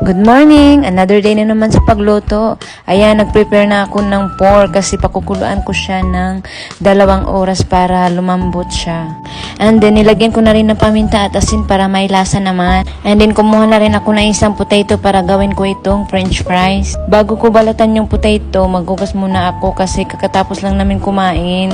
Good morning! Another day na naman sa pagluto. Ayan, nag-prepare na ako ng pork kasi pakukuluan ko siya ng 2 oras para lumambot siya. And then, nilagyan ko na rin ng paminta at asin para may lasa naman. And then, kumuha na rin ako ng isang potato para gawin ko itong french fries. Bago ko balatan yung potato, maghugas muna ako kasi kakatapos lang namin kumain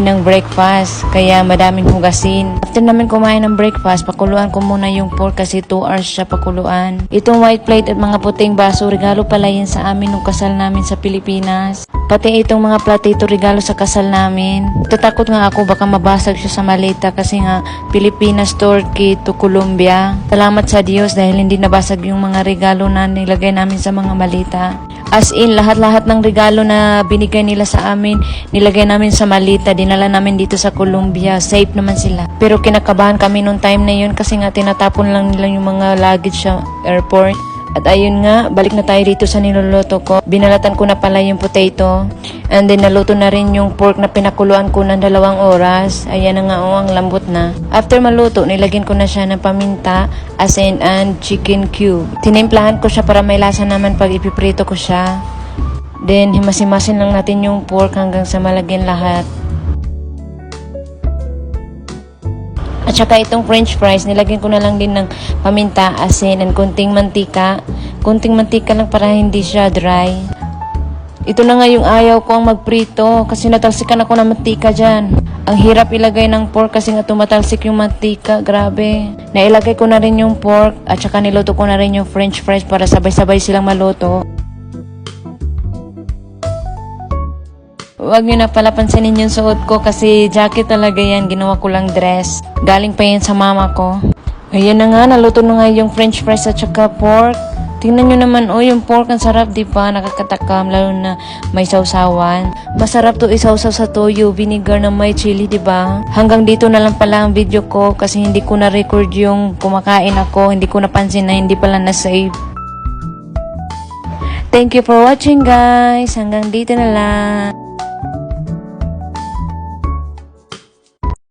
ng breakfast, kaya madaming hugasin. After namin kumain ng breakfast, pakuluan ko muna yung pork kasi 2 hours siya pakuluan. Itong white plate at mga puting baso, regalo pala yan sa amin nung kasal namin sa Pilipinas. Pati itong mga platito, regalo sa kasal namin. Tatakot nga ako baka mabasag siya sa maleta kasi nga Pilipinas, Turkey to Colombia. Salamat sa Diyos dahil hindi nabasag yung mga regalo na nilagay namin sa mga maleta. As in, lahat-lahat ng regalo na binigay nila sa amin, nilagay namin sa malita, dinala namin dito sa Colombia. Safe naman sila. Pero kinakabahan kami nung time na yun kasi nga tinatapon lang nila yung mga luggage sa airport. At ayun nga, balik na tayo dito sa niluluto ko. Binalatan ko na pala yung potato. And then naluto na rin yung pork na pinakuluan ko ng 2 oras. Ayan na nga, ang lambot na. After maluto, nilagyan ko na siya ng paminta, asin, and chicken cube. Tinimplahan ko siya para may lasa naman pag ipiprito ko siya. Then himas-himasin lang natin yung pork hanggang sa malagyan lahat. At saka itong french fries, nilagyan ko na lang din ng paminta, asin, and kunting mantika. Kunting mantika lang para hindi siya dry. Ito na nga yung ayaw ko ang magprito kasi natalsikan ako ng mantika dyan. Ang hirap ilagay ng pork kasi nga tumatalsik yung mantika, grabe. Nailagay ko na rin yung pork at saka niluto ko na rin yung french fries para sabay-sabay silang maluto. Huwag nyo na pala pansinin yung suot ko kasi jacket talaga yan. Ginawa ko lang dress. Galing pa yan sa mama ko. Ayan na nga, naluto na nga yung french fries at saka pork. Tingnan nyo naman, yung pork ang sarap, di ba? Nakakatakam, lalo na may sausawan. Masarap to isawsaw sa toyo, vinegar na may chili, di ba? Hanggang dito na lang pala ang video ko kasi hindi ko na-record yung kumakain ako. Hindi ko napansin na hindi pala na-save. Thank you for watching, guys. Hanggang dito na lang.